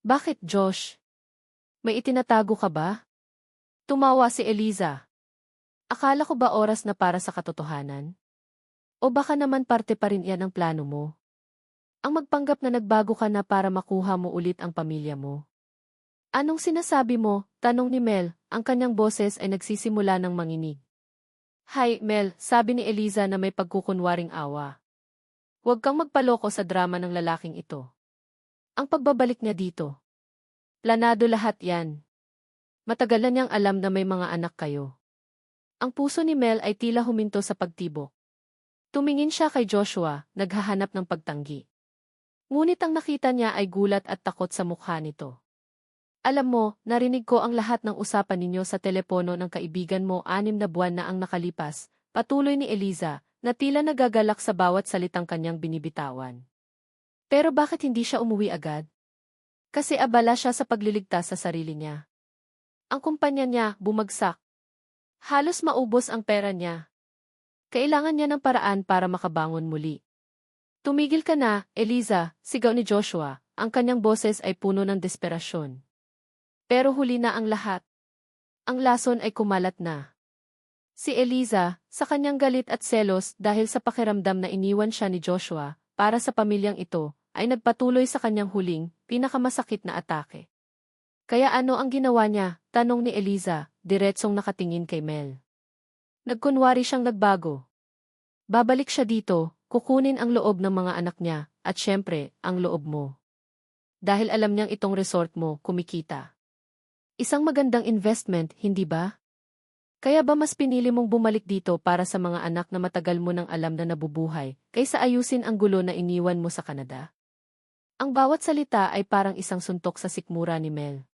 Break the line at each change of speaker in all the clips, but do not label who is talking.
Bakit, Josh? May itinatago ka ba? Tumawa si Eliza. Akala ko ba oras na para sa katotohanan? O baka naman parte pa rin yan ng plano mo? Ang magpanggap na nagbago ka na para makuha mo ulit ang pamilya mo. Anong sinasabi mo? Tanong ni Mel, ang kanyang boses ay nagsisimula ng manginig. Hi, Mel, sabi ni Eliza na may pagkukunwaring awa. Huwag kang magpaloko sa drama ng lalaking ito. Ang pagbabalik niya dito. Planado lahat yan. Matagal na niyang alam na may mga anak kayo. Ang puso ni Mel ay tila huminto sa pagtibok. Tumingin siya kay Joshua, naghahanap ng pagtanggi. Ngunit ang nakita niya ay gulat at takot sa mukha nito. Alam mo, narinig ko ang lahat ng usapan ninyo sa telepono ng kaibigan mo 6 na buwan na ang nakalipas, patuloy ni Eliza, na tila nagagalak sa bawat salitang kanyang binibitawan. Pero bakit hindi siya umuwi agad? Kasi abala siya sa pagliligtas sa sarili niya. Ang kumpanya niya bumagsak. Halos maubos ang pera niya. Kailangan niya ng paraan para makabangon muli. Tumigil ka na, Eliza, sigaw ni Joshua, ang kanyang boses ay puno ng desperasyon. Pero huli na ang lahat. Ang lason ay kumalat na. Si Eliza, sa kanyang galit at selos dahil sa pakiramdam na iniwan siya ni Joshua, para sa pamilyang ito, ay nagpatuloy sa kanyang huling, pinakamasakit na atake. Kaya ano ang ginawa niya? Tanong ni Eliza, diretsong nakatingin kay Mel. Nagkunwari siyang nagbago. Babalik siya dito, kukunin ang loob ng mga anak niya, at syempre, ang loob mo. Dahil alam niyang itong resort mo, kumikita. Isang magandang investment, hindi ba? Kaya ba mas pinili mong bumalik dito para sa mga anak na matagal mo nang alam na nabubuhay, kaysa ayusin ang gulo na iniwan mo sa Canada? Ang bawat salita ay parang isang suntok sa sikmura ni Mel.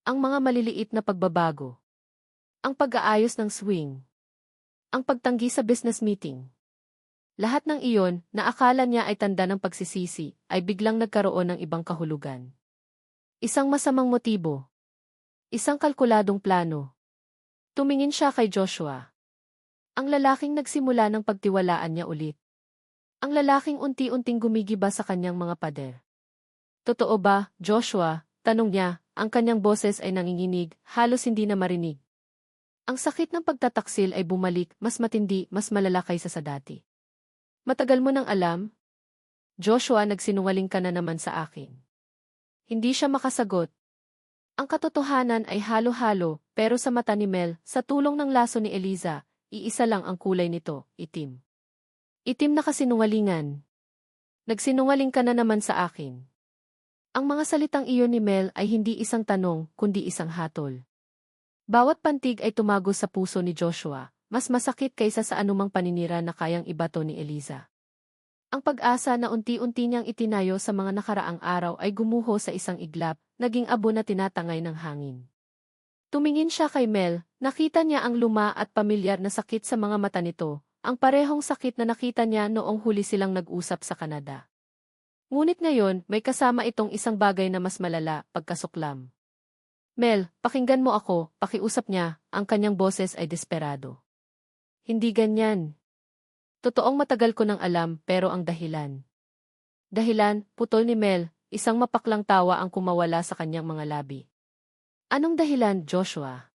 Ang mga maliliit na pagbabago. Ang pag-aayos ng swing. Ang pagtanggi sa business meeting. Lahat ng iyon, na akala niya ay tanda ng pagsisisi, ay biglang nagkaroon ng ibang kahulugan. Isang masamang motibo. Isang kalkuladong plano. Tumingin siya kay Joshua. Ang lalaking nagsimula ng pagtiwalaan niya ulit. Ang lalaking unti-unting gumigiba sa kanyang mga pader. Totoo ba, Joshua? Tanong niya, ang kanyang boses ay nanginginig, halos hindi na marinig. Ang sakit ng pagtataksil ay bumalik, mas matindi, mas malala kaysa sa dati. Matagal mo nang alam? Joshua, nagsinungaling ka na naman sa akin. Hindi siya makasagot. Ang katotohanan ay halo-halo, pero sa mata ni Mel, sa tulong ng laso ni Eliza, iisa lang ang kulay nito, itim. Itim na kasinungalingan. Nagsinungaling ka na naman sa akin. Ang mga salitang iyon ni Mel ay hindi isang tanong, kundi isang hatol. Bawat pantig ay tumago sa puso ni Joshua, mas masakit kaysa sa anumang paninira na kayang ibato ni Eliza. Ang pag-asa na unti-unti niyang itinayo sa mga nakaraang araw ay gumuho sa isang iglap, naging abo na tinatangay ng hangin. Tumingin siya kay Mel, nakita niya ang luma at pamilyar na sakit sa mga mata nito, ang parehong sakit na nakita niya noong huli silang nag-usap sa Canada. Ngunit ngayon, may kasama itong isang bagay na mas malala, pagkasuklam. Mel, pakinggan mo ako, pakiusap niya, ang kanyang boses ay desperado. Hindi ganyan. Totoong matagal ko nang alam, pero ang dahilan. Dahilan, putol ni Mel, isang mapaklang tawa ang kumawala sa kanyang mga labi. Anong dahilan, Joshua?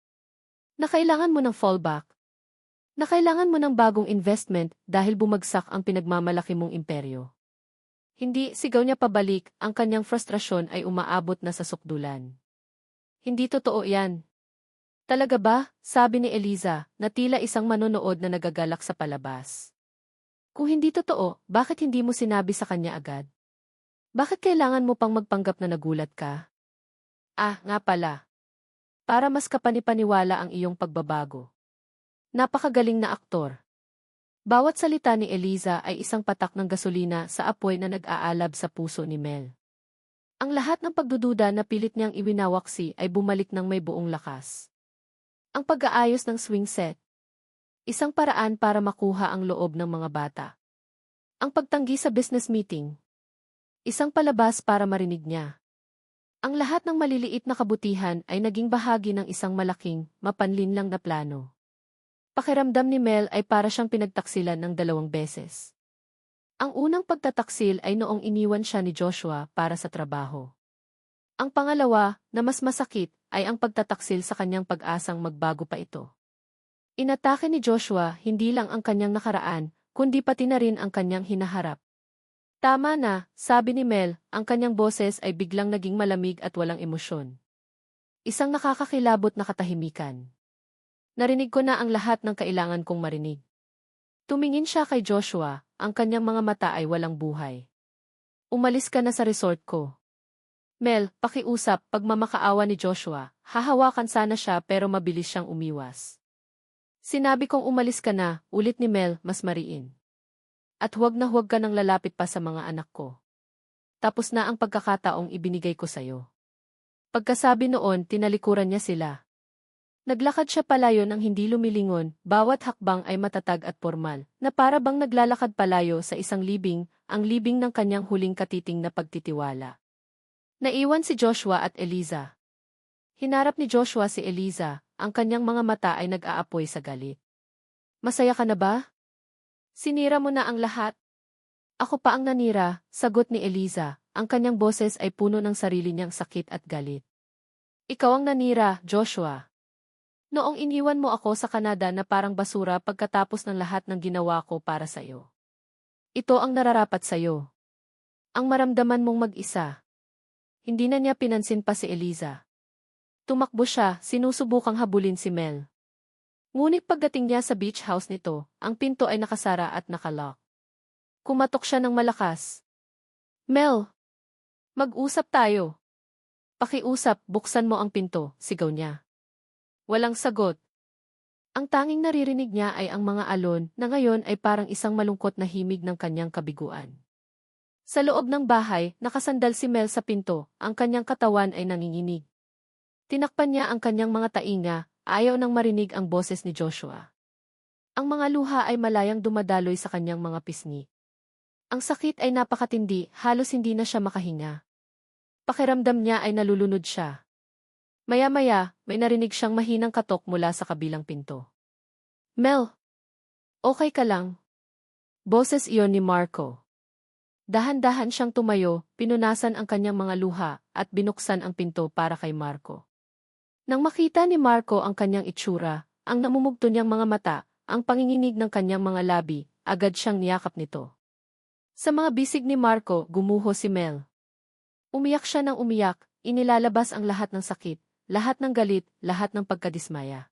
Na kailangan mo ng fallback? Na kailangan mo ng bagong investment dahil bumagsak ang pinagmamalaki mong imperyo? Hindi, sigaw niya pabalik, ang kanyang frustrasyon ay umaabot na sa sukdulan. Hindi totoo yan. Talaga ba? Sabi ni Eliza, na tila isang manonood na nagagalak sa palabas. Kung hindi totoo, bakit hindi mo sinabi sa kanya agad? Bakit kailangan mo pang magpanggap na nagulat ka? Ah, nga pala. Para mas kapanipaniwala ang iyong pagbabago. Napakagaling na aktor. Bawat salita ni Eliza ay isang patak ng gasolina sa apoy na nag-aalab sa puso ni Mel. Ang lahat ng pagdududa na pilit niyang iwinawaksi ay bumalik ng may buong lakas. Ang pag-aayos ng swing set. Isang paraan para makuha ang loob ng mga bata. Ang pagtanggi sa business meeting. Isang palabas para marinig niya. Ang lahat ng maliliit na kabutihan ay naging bahagi ng isang malaking, mapanlinlang na plano. Pakiramdam ni Mel ay para siyang pinagtaksilan ng 2 beses. Ang unang pagtataksil ay noong iniwan siya ni Joshua para sa trabaho. Ang pangalawa, na mas masakit, ay ang pagtataksil sa kanyang pag-asang magbago pa ito. Inatake ni Joshua hindi lang ang kanyang nakaraan, kundi pati na rin ang kanyang hinaharap. Tama na, sabi ni Mel, ang kanyang boses ay biglang naging malamig at walang emosyon. Isang nakakakilabot na katahimikan. Narinig ko na ang lahat ng kailangan kong marinig. Tumingin siya kay Joshua, ang kanyang mga mata ay walang buhay. Umalis ka na sa resort ko. Mel, pakiusap, pagmamakaawa ni Joshua, hahawakan sana siya pero mabilis siyang umiwas. Sinabi kong umalis ka na, ulit ni Mel, mas mariin. At huwag na huwag ka nang lalapit pa sa mga anak ko. Tapos na ang pagkakataong ibinigay ko sa'yo. Pagkasabi noon, tinalikuran niya sila. Naglakad siya palayo nang hindi lumilingon, bawat hakbang ay matatag at formal, na para bang naglalakad palayo sa isang libing, ang libing ng kanyang huling katiting na pagtitiwala. Naiwan si Joshua at Eliza. Hinarap ni Joshua si Eliza, ang kanyang mga mata ay nag-aapoy sa galit. Masaya ka na ba? Sinira mo na ang lahat. Ako pa ang nanira, sagot ni Eliza, ang kanyang boses ay puno ng sarili niyang sakit at galit. Ikaw ang nanira, Joshua. Noong iniwan mo ako sa Canada na parang basura pagkatapos ng lahat ng ginawa ko para sa'yo. Ito ang nararapat sa'yo. Ang maramdaman mong mag-isa. Hindi na niya pinansin pa si Eliza. Tumakbo siya, sinusubukang habulin si Mel. Ngunit pagdating niya sa beach house nito, ang pinto ay nakasara at nakalock. Kumatok siya ng malakas. Mel! Mag-usap tayo. Pakiusap, buksan mo ang pinto, sigaw niya. Walang sagot. Ang tanging naririnig niya ay ang mga alon na ngayon ay parang isang malungkot na himig ng kanyang kabiguan. Sa loob ng bahay, nakasandal si Mel sa pinto, ang kanyang katawan ay nanginginig. Tinakpan niya ang kanyang mga tainga, ayaw nang marinig ang boses ni Joshua. Ang mga luha ay malayang dumadaloy sa kanyang mga pisngi. Ang sakit ay napakatindi, halos hindi na siya makahinga. Pakiramdam niya ay nalulunod siya. Maya-maya, may narinig siyang mahinang katok mula sa kabilang pinto. Mel! Okay ka lang? Boses iyon ni Marco. Dahan-dahan siyang tumayo, pinunasan ang kanyang mga luha, at binuksan ang pinto para kay Marco. Nang makita ni Marco ang kanyang itsura, ang namumugto niyang mga mata, ang panginginig ng kanyang mga labi, agad siyang niyakap nito. Sa mga bisig ni Marco, gumuho si Mel. Umiyak siya ng umiyak, inilalabas ang lahat ng sakit, lahat ng galit, lahat ng pagkadismaya.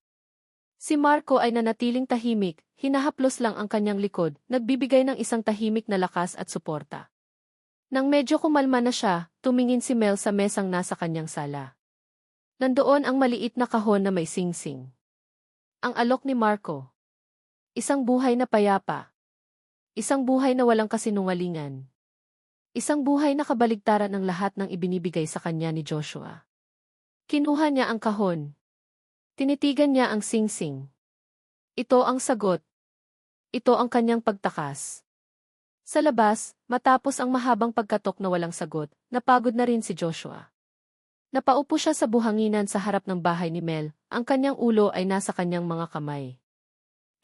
Si Marco ay nanatiling tahimik, hinahaplos lang ang kanyang likod, nagbibigay ng isang tahimik na lakas at suporta. Nang medyo kumalma na siya, tumingin si Mel sa mesang nasa kanyang sala. Nandoon ang maliit na kahon na may singsing. Ang alok ni Marco. Isang buhay na payapa. Isang buhay na walang kasinungalingan. Isang buhay na kabaligtaran ng lahat ng ibinibigay sa kanya ni Joshua. Kinuha niya ang kahon. Tinitigan niya ang singsing. Ito ang sagot. Ito ang kanyang pagtakas. Sa labas, matapos ang mahabang pagkatok na walang sagot, napagod na rin si Joshua. Napaupo siya sa buhanginan sa harap ng bahay ni Mel, ang kanyang ulo ay nasa kanyang mga kamay.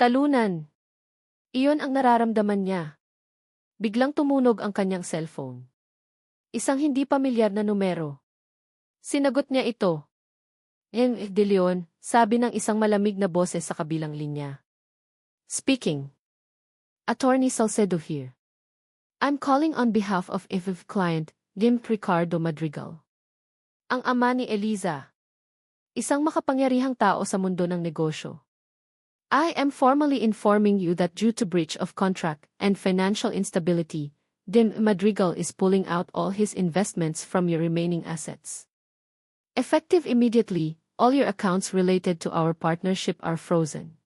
Talunan. Iyon ang nararamdaman niya. Biglang tumunog ang kanyang cellphone. Isang hindi pamilyar na numero. Sinagot niya ito. De Leon, sabi ng isang malamig na boses sa kabilang linya. Speaking. Attorney Salcedo here. I'm calling on behalf of IFF client, Dim Ricardo Madrigal. Ang ama ni Eliza. Isang makapangyarihang tao sa mundo ng negosyo. I am formally informing you that due to breach of contract and financial instability, Dim Madrigal is pulling out all his investments from your remaining assets. Effective immediately, all your accounts related to our partnership are frozen.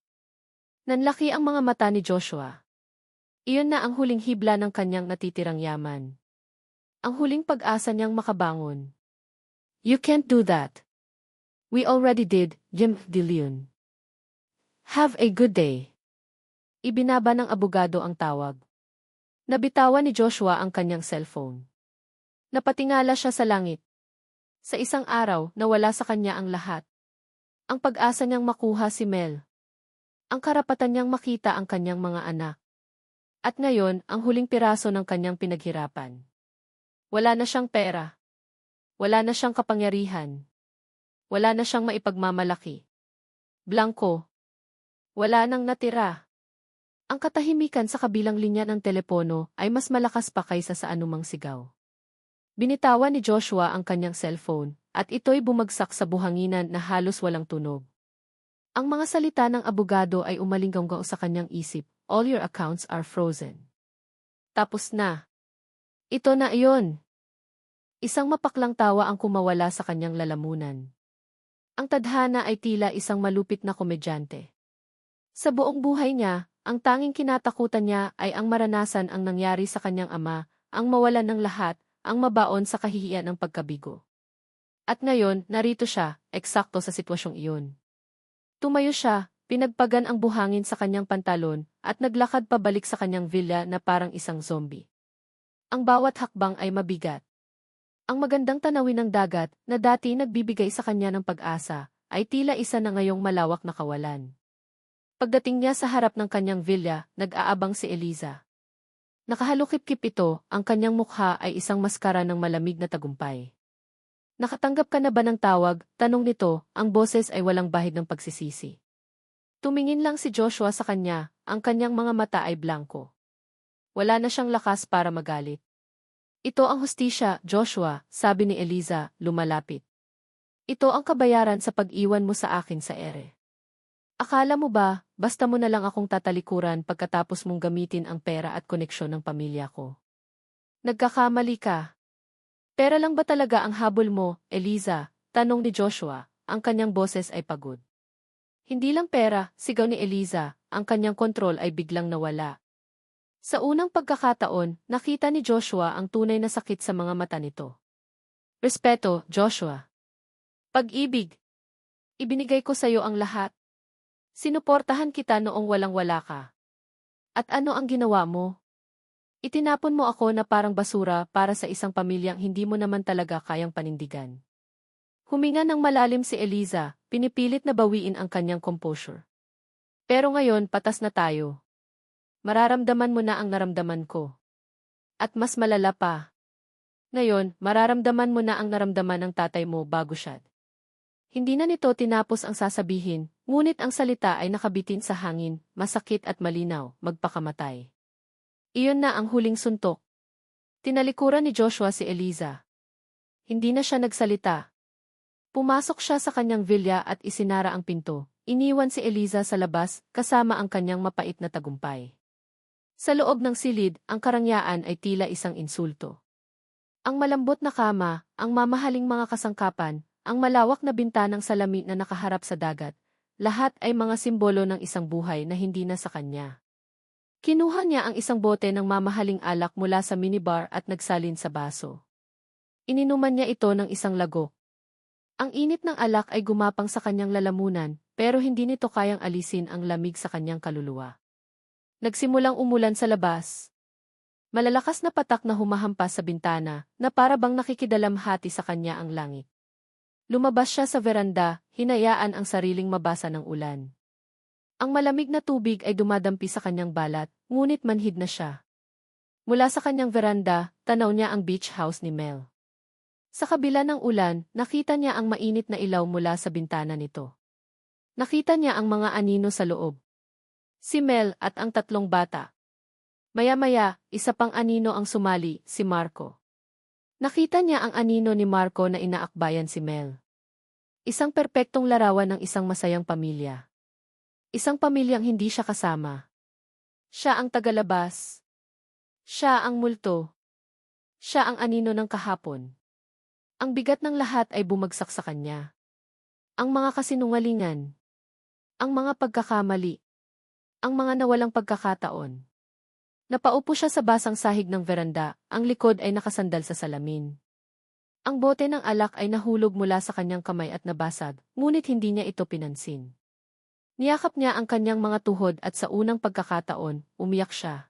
Nanlaki ang mga mata ni Joshua. Iyon na ang huling hibla ng kanyang natitirang yaman. Ang huling pag-asa niyang makabangon. You can't do that. We already did, Jim De Leon. Have a good day. Ibinaba ng abogado ang tawag. Nabitawan ni Joshua ang kanyang cellphone. Napatingala siya sa langit. Sa isang araw, nawala sa kanya ang lahat. Ang pag-asa niyang makuha si Mel. Ang karapatan niyang makita ang kanyang mga anak. At ngayon, ang huling piraso ng kanyang pinaghirapan. Wala na siyang pera. Wala na siyang kapangyarihan. Wala na siyang maipagmamalaki. Blanko. Wala nang natira. Ang katahimikan sa kabilang linya ng telepono ay mas malakas pa kaysa sa anumang sigaw. Binitawan ni Joshua ang kanyang cellphone, at ito'y bumagsak sa buhanginan na halos walang tunog. Ang mga salita ng abogado ay umalinggaw sa kanyang isip, "All your accounts are frozen." Tapos na. Ito na iyon. Isang mapaklang tawa ang kumawala sa kanyang lalamunan. Ang tadhana ay tila isang malupit na komedyante. Sa buong buhay niya, ang tanging kinatakutan niya ay ang maranasan ang nangyari sa kanyang ama, ang mawalan ng lahat, ang mabaon sa kahihiyan ng pagkabigo. At ngayon, narito siya, eksakto sa sitwasyong iyon. Tumayo siya, pinagpagan ang buhangin sa kanyang pantalon, at naglakad pabalik sa kanyang villa na parang isang zombie. Ang bawat hakbang ay mabigat. Ang magandang tanawin ng dagat, na dati nagbibigay sa kanya ng pag-asa, ay tila isa na ngayong malawak na kawalan. Pagdating niya sa harap ng kanyang villa, nag-aabang si Eliza. Nakahalukip-kip ito, ang kanyang mukha ay isang maskara ng malamig na tagumpay. "Nakatanggap ka na ba ng tawag?" tanong nito, ang boses ay walang bahid ng pagsisisi. Tumingin lang si Joshua sa kanya, ang kanyang mga mata ay blanko. Wala na siyang lakas para magalit. "Ito ang hustisya, Joshua," sabi ni Eliza, lumalapit. "Ito ang kabayaran sa pag-iwan mo sa akin sa ere. Akala mo ba, basta mo na lang akong tatalikuran pagkatapos mong gamitin ang pera at koneksyon ng pamilya ko? Nagkakamali ka. Pera lang ba talaga ang habol mo, Eliza?" tanong ni Joshua, ang kanyang boses ay pagod. "Hindi lang pera," sigaw ni Eliza, ang kanyang kontrol ay biglang nawala. Sa unang pagkakataon, nakita ni Joshua ang tunay na sakit sa mga mata nito. "Respeto, Joshua. Pag-ibig. Ibinigay ko sa iyo ang lahat. Sinuportahan kita noong walang-wala ka. At ano ang ginawa mo? Itinapon mo ako na parang basura para sa isang pamilyang hindi mo naman talaga kayang panindigan." Huminga ng malalim si Eliza, pinipilit na bawiin ang kanyang composure. "Pero ngayon patas na tayo. Mararamdaman mo na ang naramdaman ko. At mas malala pa. Ngayon, mararamdaman mo na ang naramdaman ng tatay mo bago siya." Hindi na nito tinapos ang sasabihin, ngunit ang salita ay nakabitin sa hangin, masakit at malinaw, magpakamatay. Iyon na ang huling suntok. Tinalikuran ni Joshua si Eliza. Hindi na siya nagsalita. Pumasok siya sa kanyang villa at isinara ang pinto. Iniwan si Eliza sa labas, kasama ang kanyang mapait na tagumpay. Sa loob ng silid, ang karangyaan ay tila isang insulto. Ang malambot na kama, ang mamahaling mga kasangkapan, ang malawak na bintanang salamin na nakaharap sa dagat, lahat ay mga simbolo ng isang buhay na hindi na sa kanya. Kinuha niya ang isang bote ng mamahaling alak mula sa minibar at nagsalin sa baso. Ininuman niya ito ng isang lagok. Ang init ng alak ay gumapang sa kanyang lalamunan, pero hindi nito kayang alisin ang lamig sa kanyang kaluluwa. Nagsimulang umulan sa labas. Malalakas na patak na humahampas sa bintana, na para bang nakikidalamhati sa kanya ang langit. Lumabas siya sa veranda, hinayaan ang sariling mabasa ng ulan. Ang malamig na tubig ay dumadampi sa kanyang balat, ngunit manhid na siya. Mula sa kanyang veranda, tanaw niya ang beach house ni Mel. Sa kabila ng ulan, nakita niya ang mainit na ilaw mula sa bintana nito. Nakita niya ang mga anino sa loob. Si Mel at ang tatlong bata. Maya-maya, isa pang anino ang sumali, si Marco. Nakita niya ang anino ni Marco na inaakbayan si Mel. Isang perpektong larawan ng isang masayang pamilya. Isang pamilyang hindi siya kasama. Siya ang tagalabas. Siya ang multo. Siya ang anino ng kahapon. Ang bigat ng lahat ay bumagsak sa kanya. Ang mga kasinungalingan. Ang mga pagkakamali. Ang mga nawalang pagkakataon. Napaupo siya sa basang sahig ng veranda, ang likod ay nakasandal sa salamin. Ang bote ng alak ay nahulog mula sa kanyang kamay at nabasag, ngunit hindi niya ito pinansin. Niyakap niya ang kanyang mga tuhod at sa unang pagkakataon, umiyak siya.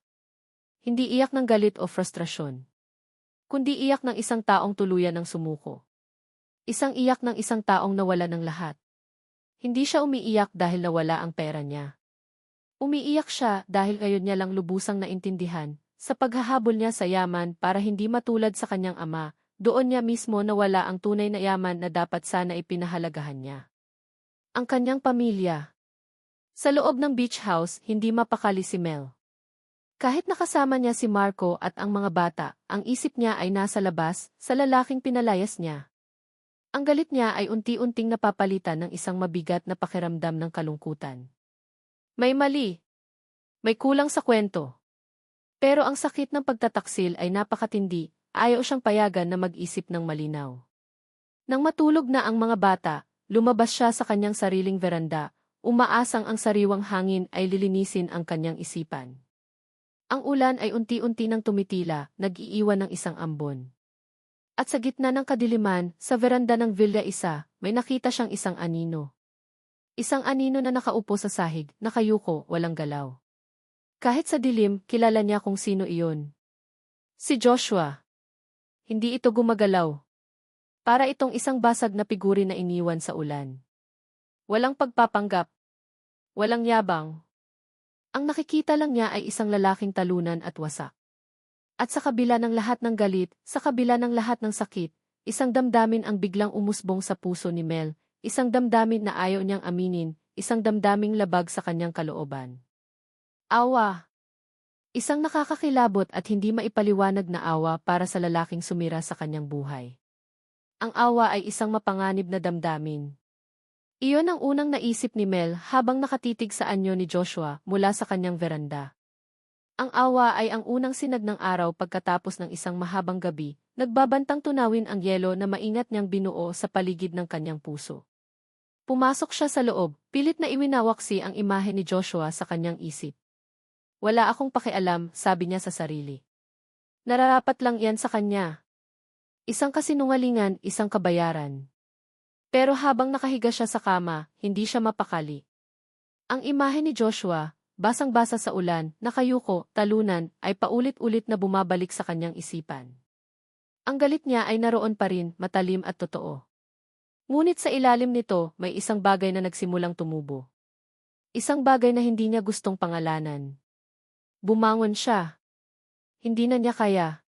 Hindi iyak ng galit o frustrasyon, kundi iyak ng isang taong tuluyan ng sumuko. Isang iyak ng isang taong nawala ng lahat. Hindi siya umiiyak dahil nawala ang pera niya. Umiiyak siya dahil ngayon niya lang lubusang naintindihan, sa paghahabol niya sa yaman para hindi matulad sa kanyang ama, doon niya mismo nawala ang tunay na yaman na dapat sana ipinahalagahan niya. Ang kanyang pamilya. Sa loob ng beach house, hindi mapakali si Mel. Kahit nakasama niya si Marco at ang mga bata, ang isip niya ay nasa labas, sa lalaking pinalayas niya. Ang galit niya ay unti-unting napapalitan ng isang mabigat na pakiramdam ng kalungkutan. May mali. May kulang sa kwento. Pero ang sakit ng pagtataksil ay napakatindi, ayaw siyang payagan na mag-isip ng malinaw. Nang matulog na ang mga bata, lumabas siya sa kanyang sariling veranda, umaasang ang sariwang hangin ay lilinisin ang kanyang isipan. Ang ulan ay unti-unti nang tumitila, nag-iiwan ng isang ambon. At sa gitna ng kadiliman, sa veranda ng Villa Isa, may nakita siyang isang anino. Isang anino na nakaupo sa sahig, nakayuko, walang galaw. Kahit sa dilim, kilala niya kung sino iyon. Si Joshua. Hindi ito gumagalaw. Para itong isang basag na figuri na iniwan sa ulan. Walang pagpapanggap. Walang yabang. Ang nakikita lang niya ay isang lalaking talunan at wasak. At sa kabila ng lahat ng galit, sa kabila ng lahat ng sakit, isang damdamin ang biglang umusbong sa puso ni Mel, isang damdamin na ayaw niyang aminin, isang damdaming labag sa kanyang kalooban. Awa. Isang nakakakilabot at hindi maipaliwanag na awa para sa lalaking sumira sa kanyang buhay. Ang awa ay isang mapanganib na damdamin. Iyon ang unang naisip ni Mel habang nakatitig sa anyo ni Joshua mula sa kanyang veranda. Ang awa ay ang unang sinag ng araw pagkatapos ng isang mahabang gabi, nagbabantang tunawin ang yelo na maingat niyang binuo sa paligid ng kanyang puso. Pumasok siya sa loob, pilit na iwinawaksi ang imahe ni Joshua sa kanyang isip. Wala akong pakialam, sabi niya sa sarili. Nararapat lang yan sa kanya. Isang kasinungalingan, isang kabayaran. Pero habang nakahiga siya sa kama, hindi siya mapakali. Ang imahe ni Joshua, basang-basa sa ulan, nakayuko, talunan, ay paulit-ulit na bumabalik sa kanyang isipan. Ang galit niya ay naroon pa rin, matalim at totoo. Ngunit sa ilalim nito, may isang bagay na nagsimulang tumubo. Isang bagay na hindi niya gustong pangalanan. Bumangon siya. Hindi na niya kaya.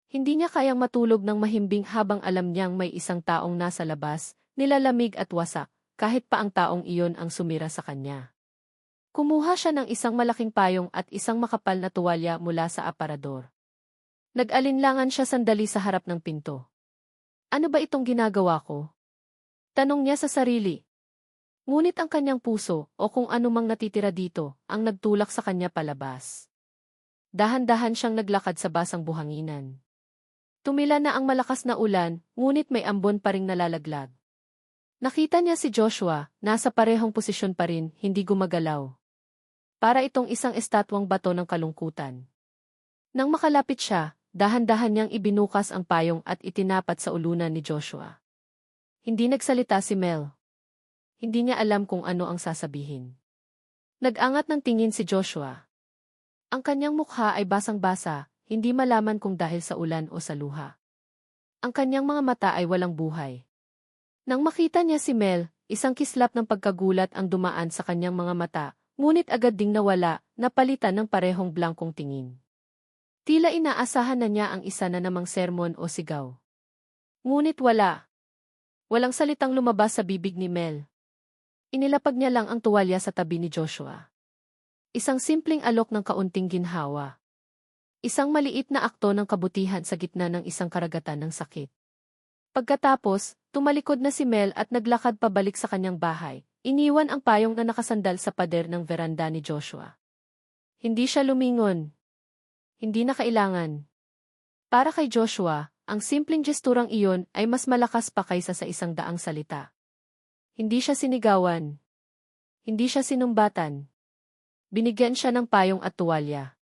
Hindi niya kayang matulog ng mahimbing habang alam niyang may isang taong nasa labas, nilalamig at wasak, kahit pa ang taong iyon ang sumira sa kanya. Kumuha siya ng isang malaking payong at isang makapal na tuwalya mula sa aparador. Nag-alinlangan siya sandali sa harap ng pinto. Ano ba itong ginagawa ko? Tanong niya sa sarili. Ngunit ang kanyang puso, o kung anumang natitira dito, ang nagtulak sa kanya palabas. Dahan-dahan siyang naglakad sa basang buhanginan. Tumila na ang malakas na ulan, ngunit may ambon pa ring nalalaglag. Nakita niya si Joshua, nasa parehong posisyon pa rin, hindi gumagalaw. Para itong isang estatwang bato ng kalungkutan. Nang makalapit siya, dahan-dahan niyang ibinukas ang payong at itinapat sa ulunan ni Joshua. Hindi nagsalita si Mel. Hindi niya alam kung ano ang sasabihin. Nag-angat ng tingin si Joshua. Ang kanyang mukha ay basang-basa, hindi malaman kung dahil sa ulan o sa luha. Ang kanyang mga mata ay walang buhay. Nang makita niya si Mel, isang kislap ng pagkagulat ang dumaan sa kanyang mga mata, ngunit agad ding nawala, napalitan ng parehong blankong tingin. Tila inaasahan na niya ang isa na namang sermon o sigaw. Ngunit wala. Walang salitang lumabas sa bibig ni Mel. Inilapag niya lang ang tuwalya sa tabi ni Joshua. Isang simpleng alok ng kaunting ginhawa. Isang maliit na akto ng kabutihan sa gitna ng isang karagatan ng sakit. Pagkatapos, tumalikod na si Mel at naglakad pabalik sa kanyang bahay. Iniwan ang payong na nakasandal sa pader ng veranda ni Joshua. Hindi siya lumingon. Hindi na kailangan. Para kay Joshua, ang simpleng gesturang iyon ay mas malakas pa kaysa sa 100 salita. Hindi siya sinigawan. Hindi siya sinumbatan. Binigyan siya ng payong at tuwalya.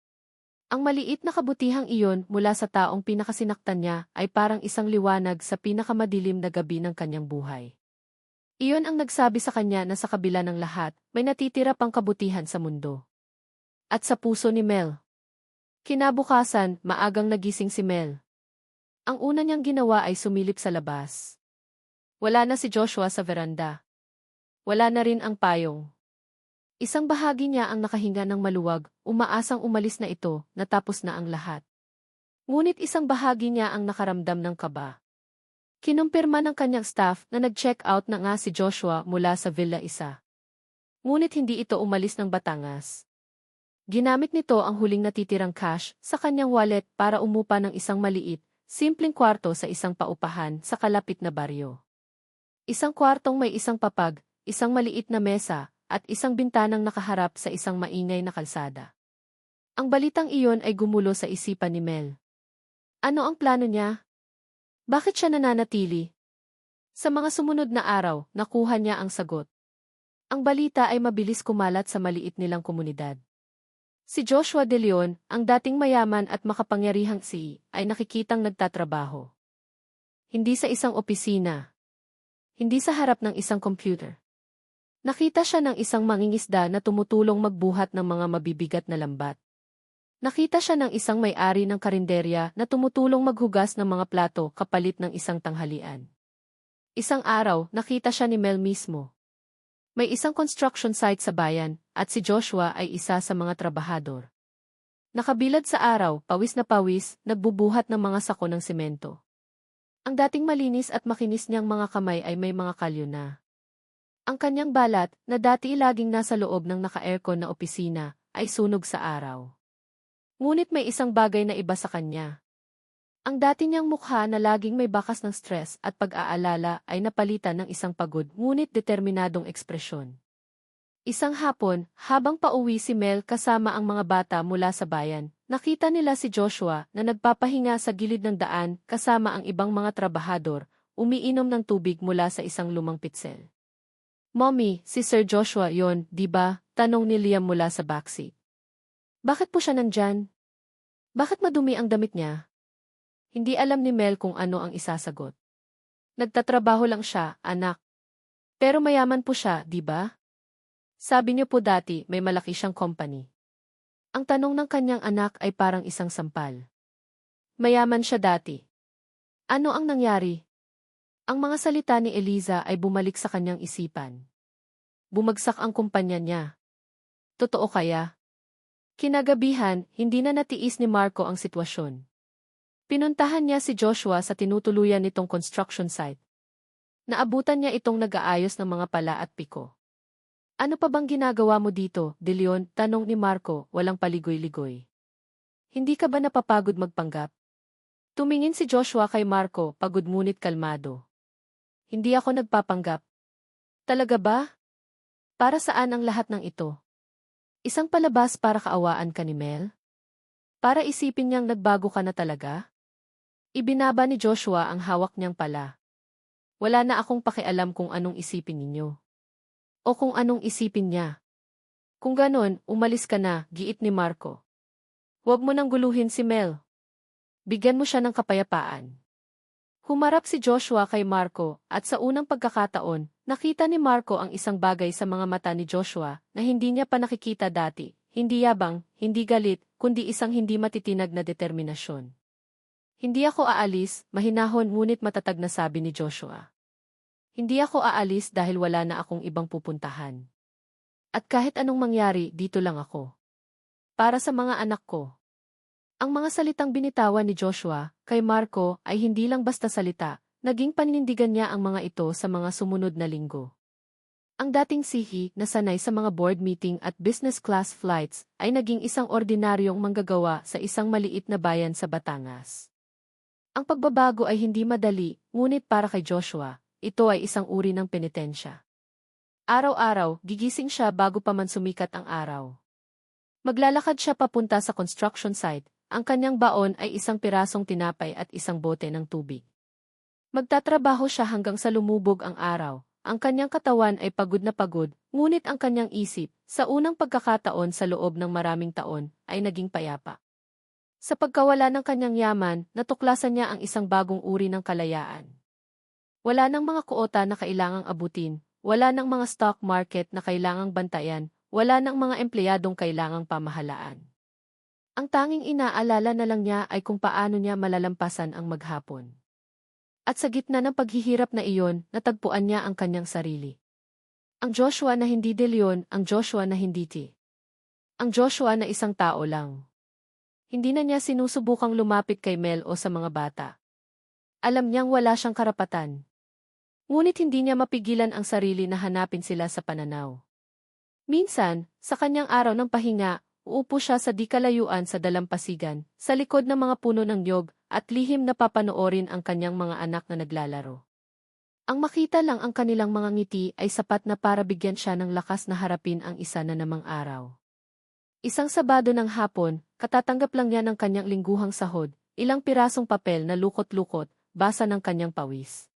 Ang maliit na kabutihang iyon mula sa taong pinakasinaktan niya ay parang isang liwanag sa pinakamadilim na gabi ng kanyang buhay. Iyon ang nagsabi sa kanya na sa kabila ng lahat, may natitira pang kabutihan sa mundo. At sa puso ni Mel. Kinabukasan, maagang nagising si Mel. Ang una niyang ginawa ay sumilip sa labas. Wala na si Joshua sa veranda. Wala na rin ang payong. Isang bahagi niya ang nakahinga ng maluwag, umaasang umalis na ito, natapos na ang lahat. Ngunit isang bahagi niya ang nakaramdam ng kaba. Kinumpirma ng kanyang staff na nag-check out na nga si Joshua mula sa Villa 1. Ngunit hindi ito umalis ng Batangas. Ginamit nito ang huling natitirang cash sa kanyang wallet para umupa ng isang maliit, simpleng kwarto sa isang paupahan sa kalapit na baryo. Isang kwartong may isang papag, isang maliit na mesa, at isang bintanang nakaharap sa isang maingay na kalsada. Ang balitang iyon ay gumulo sa isipan ni Mel. Ano ang plano niya? Bakit siya nananatili? Sa mga sumunod na araw, nakuha niya ang sagot. Ang balita ay mabilis kumalat sa maliit nilang komunidad. Si Joshua De Leon, ang dating mayaman at makapangyarihang ay nakikitang nagtatrabaho. Hindi sa isang opisina. Hindi sa harap ng isang computer. Nakita siya ng isang mangingisda na tumutulong magbuhat ng mga mabibigat na lambat. Nakita siya ng isang may-ari ng karinderya na tumutulong maghugas ng mga plato kapalit ng isang tanghalian. Isang araw, nakita siya ni Mel mismo. May isang construction site sa bayan, at si Joshua ay isa sa mga trabahador. Nakabilad sa araw, pawis na pawis, nagbubuhat ng mga sako ng simento. Ang dating malinis at makinis niyang mga kamay ay may mga kalyo na. Ang kanyang balat, na dati laging nasa loob ng naka-aircon na opisina, ay sunog sa araw. Ngunit may isang bagay na iba sa kanya. Ang dati niyang mukha na laging may bakas ng stress at pag-aalala ay napalitan ng isang pagod ngunit determinadong ekspresyon. Isang hapon, habang pauwi si Mel kasama ang mga bata mula sa bayan, nakita nila si Joshua na nagpapahinga sa gilid ng daan kasama ang ibang mga trabahador, umiinom ng tubig mula sa isang lumang pitsel. "Mommy, si Sir Joshua yon, di ba?" tanong ni Liam mula sa backseat. "Bakit po siya nandyan? Bakit madumi ang damit niya?" Hindi alam ni Mel kung ano ang isasagot. "Nagtatrabaho lang siya, anak. Pero mayaman po siya, di ba? Sabi niyo po dati may malaki siyang company." Ang tanong ng kanyang anak ay parang isang sampal. Mayaman siya dati. Ano ang nangyari? Ang mga salita ni Eliza ay bumalik sa kanyang isipan. Bumagsak ang kumpanya niya. Totoo kaya? Kinagabihan, hindi na natiis ni Marco ang sitwasyon. Pinuntahan niya si Joshua sa tinutuluyan nitong construction site. Naabutan niya itong nag-aayos ng mga pala at piko. "Ano pa bang ginagawa mo dito, De Leon?" tanong ni Marco, walang paligoy-ligoy. "Hindi ka ba napapagod magpanggap?" Tumingin si Joshua kay Marco, pagod ngunit kalmado. "Hindi ako nagpapanggap." "Talaga ba? Para saan ang lahat ng ito? Isang palabas para kaawaan ka ni Mel? Para isipin niyang nagbago ka na talaga?" Ibinaba ni Joshua ang hawak niyang pala. "Wala na akong pakialam kung anong isipin ninyo. O kung anong isipin niya. Kung ganon, umalis ka na," giit ni Marco. "Huwag mo nang guluhin si Mel. Bigyan mo siya ng kapayapaan." Humarap si Joshua kay Marco, at sa unang pagkakataon, nakita ni Marco ang isang bagay sa mga mata ni Joshua na hindi niya pa nakikita dati, hindi yabang, hindi galit, kundi isang hindi matitinag na determinasyon. "Hindi ako aalis," mahinahon ngunit matatag na sabi ni Joshua. "Hindi ako aalis dahil wala na akong ibang pupuntahan. At kahit anong mangyari, dito lang ako. Para sa mga anak ko." Ang mga salitang binitawan ni Joshua kay Marco ay hindi lang basta salita, naging panindigan niya ang mga ito sa mga sumunod na linggo. Ang dating sihi na sanay sa mga board meeting at business class flights ay naging isang ordinaryong manggagawa sa isang maliit na bayan sa Batangas. Ang pagbabago ay hindi madali, ngunit para kay Joshua, ito ay isang uri ng penitensya. Araw-araw, gigising siya bago pa man sumikat ang araw. Maglalakad siya papunta sa construction site. Ang kanyang baon ay isang pirasong tinapay at isang bote ng tubig. Magtatrabaho siya hanggang sa lumubog ang araw. Ang kanyang katawan ay pagod na pagod, ngunit ang kanyang isip, sa unang pagkakataon sa loob ng maraming taon, ay naging payapa. Sa pagkawala ng kanyang yaman, natuklasan niya ang isang bagong uri ng kalayaan. Wala nang mga kuota na kailangang abutin, wala nang mga stock market na kailangang bantayan, wala nang mga empleyadong kailangang pamahalaan. Ang tanging inaalala na lang niya ay kung paano niya malalampasan ang maghapon. At sa gitna ng paghihirap na iyon, natagpuan niya ang kanyang sarili. Ang Joshua na hindi De Leon, ang Joshua na hindi T. Ang Joshua na isang tao lang. Hindi na niya sinusubukang lumapit kay Mel o sa mga bata. Alam niyang wala siyang karapatan. Ngunit hindi niya mapigilan ang sarili na hanapin sila sa pananaw. Minsan, sa kanyang araw ng pahinga, uupo siya sa di kalayuan sa dalampasigan, sa likod ng mga puno ng niyog, at lihim na papanoorin ang kanyang mga anak na naglalaro. Ang makita lang ang kanilang mga ngiti ay sapat na para bigyan siya ng lakas na harapin ang isa na namang araw. Isang Sabado ng hapon, katatanggap lang niya ng kanyang lingguhang sahod, ilang pirasong papel na lukot-lukot, basa ng kanyang pawis.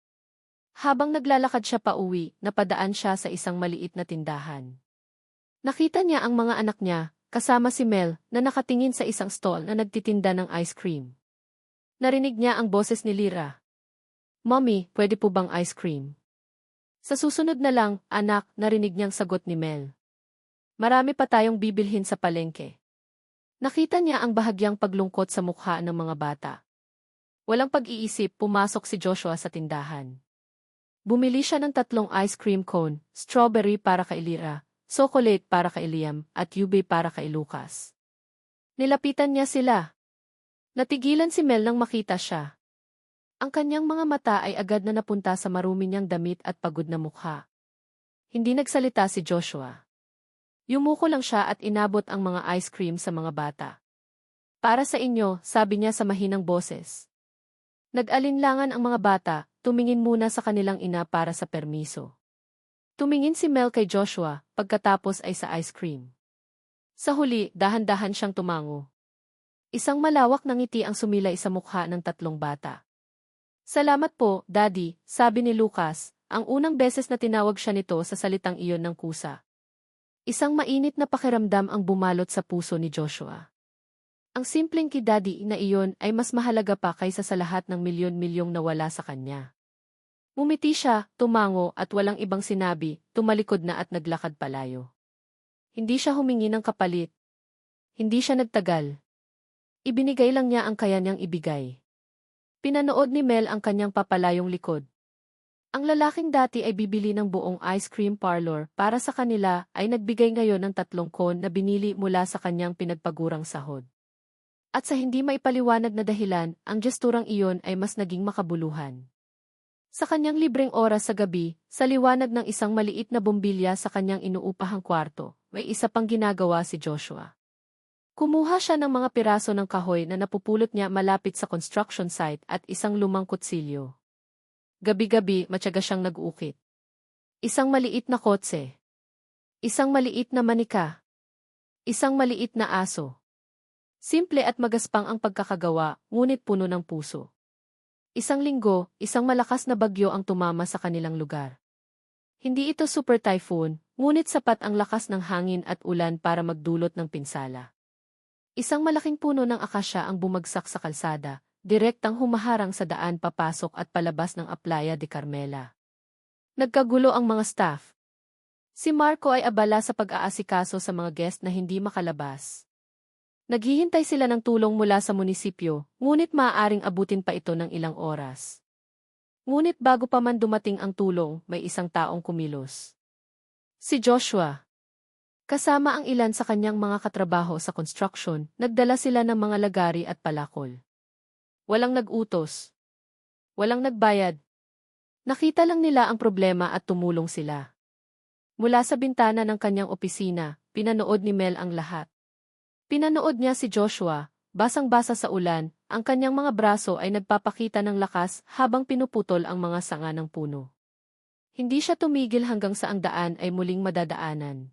Habang naglalakad siya pauwi, napadaan siya sa isang maliit na tindahan. Nakita niya ang mga anak niya, kasama si Mel, na nakatingin sa isang stall na nagtitinda ng ice cream. Narinig niya ang boses ni Lyra. "Mommy, pwede po bang ice cream?" Sa susunod na lang, anak, narinig niyang sagot ni Mel. "Marami pa tayong bibilhin sa palengke." Nakita niya ang bahagyang paglungkot sa mukha ng mga bata. Walang pag-iisip, pumasok si Joshua sa tindahan. Bumili siya ng 3 ice cream cone, strawberry para kay Lyra, chocolate para kay Liam, at ube para kay Lucas. Nilapitan niya sila. Natigilan si Mel nang makita siya. Ang kanyang mga mata ay agad na napunta sa marumi niyang damit at pagod na mukha. Hindi nagsalita si Joshua. Yumuko lang siya at inabot ang mga ice cream sa mga bata. "Para sa inyo," sabi niya sa mahinang boses. Nag-alinlangan ang mga bata, tumingin muna sa kanilang ina para sa permiso. Tumingin si Mel kay Joshua, pagkatapos ay sa ice cream. Sa huli, dahan-dahan siyang tumango. Isang malawak na ngiti ang sumilay sa mukha ng 3 bata. "Salamat po, Daddy," sabi ni Lucas, ang unang beses na tinawag siya nito sa salitang iyon ng kusa. Isang mainit na pakiramdam ang bumalot sa puso ni Joshua. Ang simpleng kidadi na iyon ay mas mahalaga pa kaysa sa lahat ng milyon-milyong nawala sa kanya. Ngumiti siya, tumango at walang ibang sinabi, tumalikod na at naglakad palayo. Hindi siya humingi ng kapalit. Hindi siya nagtagal. Ibinigay lang niya ang kaya niyang ibigay. Pinanood ni Mel ang kanyang papalayong likod. Ang lalaking dati ay bibili ng buong ice cream parlor para sa kanila ay nagbigay ngayon ng 3 cone na binili mula sa kanyang pinagpagurang sahod. At sa hindi maipaliwanag na dahilan, ang gesturang iyon ay mas naging makabuluhan. Sa kanyang libreng oras sa gabi, sa liwanag ng isang maliit na bombilya sa kanyang inuupahang kwarto, may isa pang ginagawa si Joshua. Kumuha siya ng mga piraso ng kahoy na napupulot niya malapit sa construction site at isang lumang kutsilyo. Gabi-gabi, matyaga siyang nag-uukit. Isang maliit na kotse. Isang maliit na manika. Isang maliit na aso. Simple at magaspang ang pagkakagawa, ngunit puno ng puso. Isang linggo, isang malakas na bagyo ang tumama sa kanilang lugar. Hindi ito super typhoon, ngunit sapat ang lakas ng hangin at ulan para magdulot ng pinsala. Isang malaking puno ng akasya ang bumagsak sa kalsada, direktang humaharang sa daan papasok at palabas ng Playa de Carmela. Nagkagulo ang mga staff. Si Marco ay abala sa pag-aasikaso sa mga guest na hindi makalabas. Naghihintay sila ng tulong mula sa munisipyo, ngunit maaaring abutin pa ito ng ilang oras. Ngunit bago pa man dumating ang tulong, may isang taong kumilos. Si Joshua. Kasama ang ilan sa kanyang mga katrabaho sa construction, nagdala sila ng mga lagari at palakol. Walang nag-utos. Walang nagbayad. Nakita lang nila ang problema at tumulong sila. Mula sa bintana ng kanyang opisina, pinanood ni Mel ang lahat. Pinanood niya si Joshua, basang-basa sa ulan, ang kanyang mga braso ay nagpapakita ng lakas habang pinuputol ang mga sanga ng puno. Hindi siya tumigil hanggang sa ang daan ay muling madadaanan.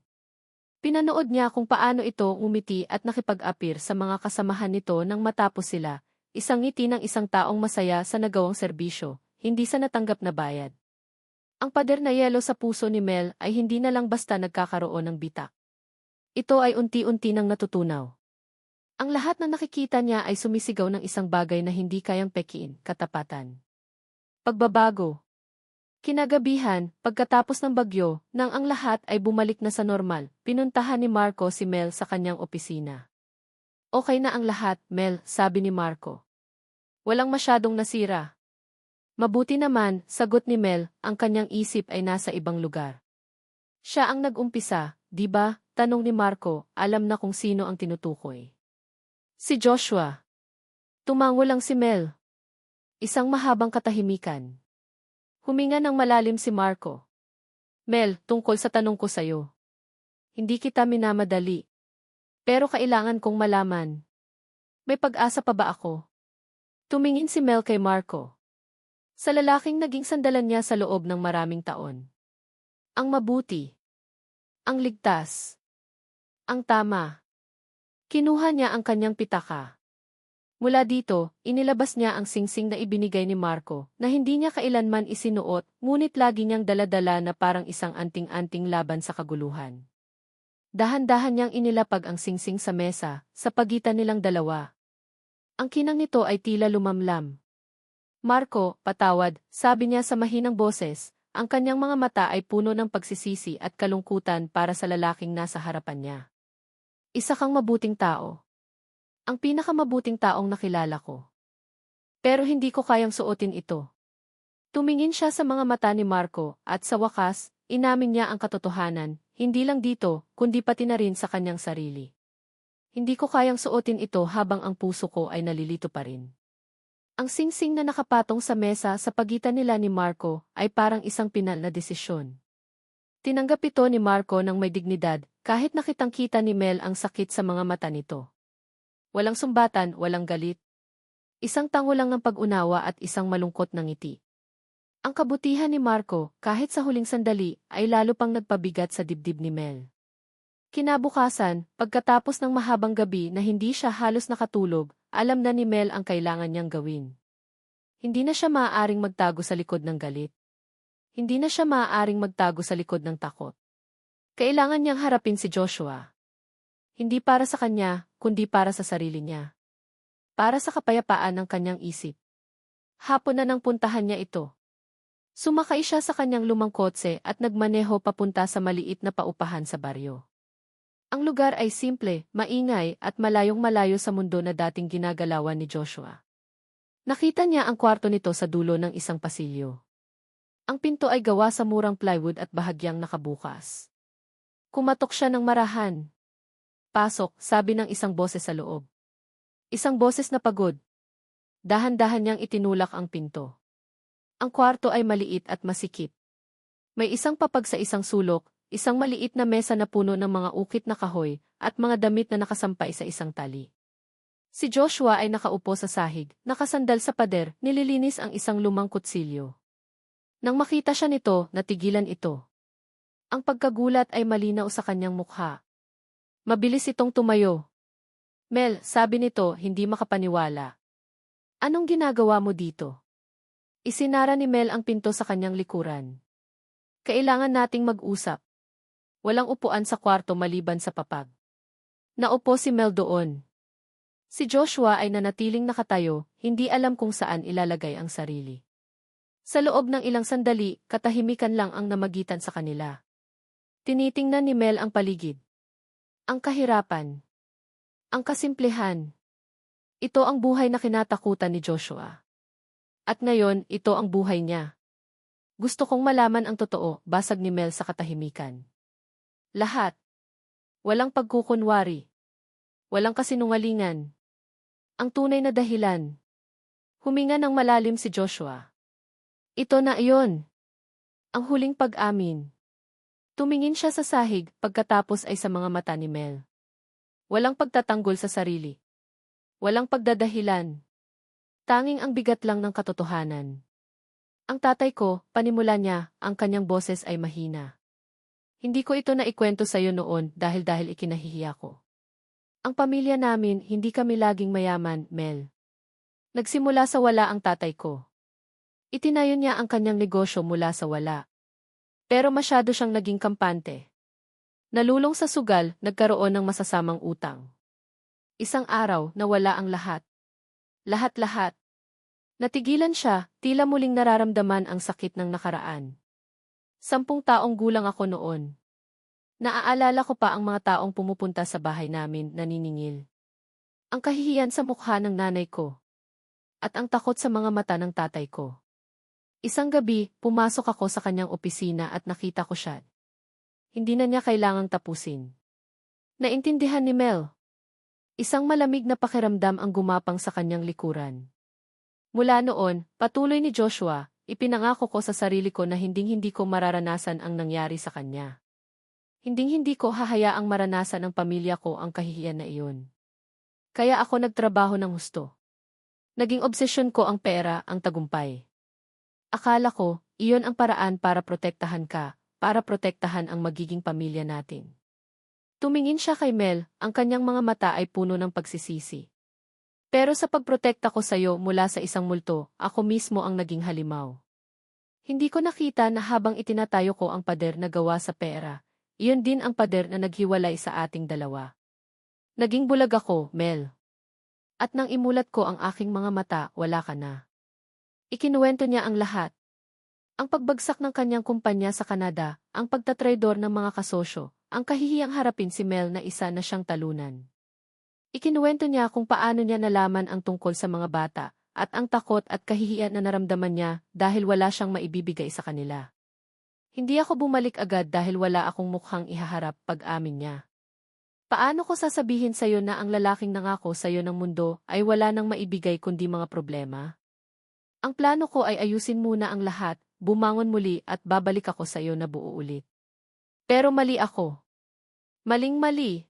Pinanood niya kung paano ito umiti at nakipag-apir sa mga kasamahan nito nang matapos sila, isang ngiti ng isang taong masaya sa nagawang serbisyo, hindi sa natanggap na bayad. Ang pader na yelo sa puso ni Mel ay hindi na lang basta nagkakaroon ng bitak. Ito ay unti-unti nang natutunaw. Ang lahat na nakikita niya ay sumisigaw ng isang bagay na hindi kayang pekiin, katapatan. Pagbabago. Kinagabihan, pagkatapos ng bagyo, nang ang lahat ay bumalik na sa normal, pinuntahan ni Marco si Mel sa kanyang opisina. "Okay na ang lahat, Mel," sabi ni Marco. "Walang masyadong nasira." "Mabuti naman," sagot ni Mel, ang kanyang isip ay nasa ibang lugar. "Siya ang nag-umpisa, di ba?" Tanong ni Marco, alam na kung sino ang tinutukoy. Si Joshua. Tumango lang si Mel. Isang mahabang katahimikan. Huminga ng malalim si Marco. Mel, tungkol sa tanong ko sa'yo. Hindi kita minamadali. Pero kailangan kong malaman. May pag-asa pa ba ako? Tumingin si Mel kay Marco. Sa lalaking naging sandalan niya sa loob ng maraming taon. Ang mabuti. Ang ligtas. Ang tama. Kinuha niya ang kanyang pitaka. Mula dito, inilabas niya ang singsing na ibinigay ni Marco na hindi niya kailanman isinuot, ngunit lagi niyang daladala na parang isang anting-anting laban sa kaguluhan. Dahan-dahan niyang inilapag ang singsing sa mesa, sa pagitan nilang dalawa. Ang kinang nito ay tila lumamlam. Marco, patawad, sabi niya sa mahinang boses, ang kanyang mga mata ay puno ng pagsisisi at kalungkutan para sa lalaking nasa harapan niya. Isa kang mabuting tao. Ang pinakamabuting taong nakilala ko. Pero hindi ko kayang suotin ito. Tumingin siya sa mga mata ni Marco at sa wakas, inamin niya ang katotohanan, hindi lang dito, kundi pati na rin sa kanyang sarili. Hindi ko kayang suotin ito habang ang puso ko ay nalilito pa rin. Ang singsing na nakapatong sa mesa sa pagitan nila ni Marco ay parang isang pinal na desisyon. Tinanggap ito ni Marco ng may dignidad, kahit nakitang-kita ni Mel ang sakit sa mga mata nito. Walang sumbatan, walang galit. Isang tango lang ng pag-unawa at isang malungkot na ngiti. Ang kabutihan ni Marco, kahit sa huling sandali, ay lalo pang nagpabigat sa dibdib ni Mel. Kinabukasan, pagkatapos ng mahabang gabi na hindi siya halos nakatulog, alam na ni Mel ang kailangan niyang gawin. Hindi na siya maaaring magtago sa likod ng galit. Hindi na siya maaaring magtago sa likod ng takot. Kailangan niyang harapin si Joshua. Hindi para sa kanya, kundi para sa sarili niya. Para sa kapayapaan ng kanyang isip. Hapon na nang puntahan niya ito. Sumakay siya sa kanyang lumang kotse at nagmaneho papunta sa maliit na paupahan sa baryo. Ang lugar ay simple, maingay at malayong-malayo sa mundo na dating ginagalawan ni Joshua. Nakita niya ang kwarto nito sa dulo ng isang pasilyo. Ang pinto ay gawa sa murang plywood at bahagyang nakabukas. Kumatok siya ng marahan. Pasok, sabi ng isang boses sa loob. Isang boses na pagod. Dahan-dahan niyang itinulak ang pinto. Ang kwarto ay maliit at masikip. May isang papag sa isang sulok, isang maliit na mesa na puno ng mga ukit na kahoy, at mga damit na nakasampay sa isang tali. Si Joshua ay nakaupo sa sahig, nakasandal sa pader, nililinis ang isang lumang kutsilyo. Nang makita siya nito, natigilan ito. Ang pagkagulat ay malinaw sa kanyang mukha. Mabilis itong tumayo. Mel, sabi nito, hindi makapaniwala. Anong ginagawa mo dito? Isinara ni Mel ang pinto sa kanyang likuran. Kailangan nating mag-usap. Walang upuan sa kwarto maliban sa papag. Naupo si Mel doon. Si Joshua ay nanatiling nakatayo, hindi alam kung saan ilalagay ang sarili. Sa loob ng ilang sandali, katahimikan lang ang namagitan sa kanila. Tinitingnan ni Mel ang paligid. Ang kahirapan. Ang kasimplihan. Ito ang buhay na kinatakutan ni Joshua. At ngayon, ito ang buhay niya. Gusto kong malaman ang totoo, basag ni Mel sa katahimikan. Lahat. Walang pagkukunwari. Walang kasinungalingan. Ang tunay na dahilan. Huminga ng malalim si Joshua. Ito na iyon. Ang huling pag-amin. Tumingin siya sa sahig, pagkatapos ay sa mga mata ni Mel. Walang pagtatanggol sa sarili. Walang pagdadahilan. Tanging ang bigat lang ng katotohanan. Ang tatay ko, panimula niya, ang kanyang boses ay mahina. Hindi ko ito naikwento sa iyo noon dahil ikinahihiya ko. Ang pamilya namin, hindi kami laging mayaman, Mel. Nagsimula sa wala ang tatay ko. Itinayo niya ang kanyang negosyo mula sa wala. Pero masyado siyang naging kampante. Nalulong sa sugal, nagkaroon ng masasamang utang. Isang araw, nawala ang lahat. Lahat-lahat. Natigilan siya, tila muling nararamdaman ang sakit ng nakaraan. 10 taong gulang ako noon. Naaalala ko pa ang mga taong pumupunta sa bahay namin naniningil. Ang kahihiyan sa mukha ng nanay ko. At ang takot sa mga mata ng tatay ko. Isang gabi, pumasok ako sa kanyang opisina at nakita ko siya. Hindi na niya kailangang tapusin. Naintindihan ni Mel. Isang malamig na pakiramdam ang gumapang sa kanyang likuran. Mula noon, patuloy ni Joshua, ipinangako ko sa sarili ko na hinding-hindi ko mararanasan ang nangyari sa kanya. Hinding-hindi ko hahayaang maranasan ng pamilya ko ang kahihiyan na iyon. Kaya ako nagtrabaho ng husto. Naging obsesyon ko ang pera, ang tagumpay. Akala ko, iyon ang paraan para protektahan ka, para protektahan ang magiging pamilya natin. Tumingin siya kay Mel, ang kanyang mga mata ay puno ng pagsisisi. Pero sa pagprotekta ko sa'yo mula sa isang multo, ako mismo ang naging halimaw. Hindi ko nakita na habang itinatayo ko ang pader na gawa sa pera, iyon din ang pader na naghiwalay sa ating dalawa. Naging bulag ako, Mel. At nang imulat ko ang aking mga mata, wala ka na. Ikinuwento niya ang lahat. Ang pagbagsak ng kanyang kumpanya sa Canada, ang pagtatraydor ng mga kasosyo, ang kahihiyang harapin si Mel na isa na siyang talunan. Ikinuwento niya kung paano niya nalaman ang tungkol sa mga bata, at ang takot at kahihiyan na naramdaman niya dahil wala siyang maibibigay sa kanila. Hindi ako bumalik agad dahil wala akong mukhang ihaharap pag-amin niya. Paano ko sasabihin sa'yo na ang lalaking nangako sa'yo ng mundo ay wala nang maibigay kundi mga problema? Ang plano ko ay ayusin muna ang lahat, bumangon muli at babalik ako sa'yo na buo ulit. Pero mali ako. Maling-mali.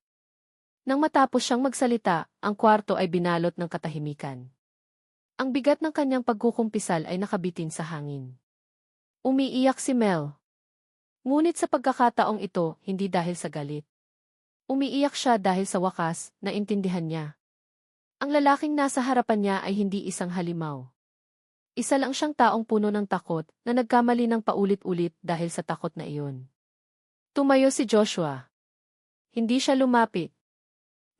Nang matapos siyang magsalita, ang kwarto ay binalot ng katahimikan. Ang bigat ng kanyang pagkukumpisal ay nakabitin sa hangin. Umiiyak si Mel. Ngunit sa pagkakataong ito, hindi dahil sa galit. Umiiyak siya dahil sa wakas, naintindihan niya. Ang lalaking nasa harapan niya ay hindi isang halimaw. Isa lang siyang taong puno ng takot na nagkamali ng paulit-ulit dahil sa takot na iyon. Tumayo si Joshua. Hindi siya lumapit.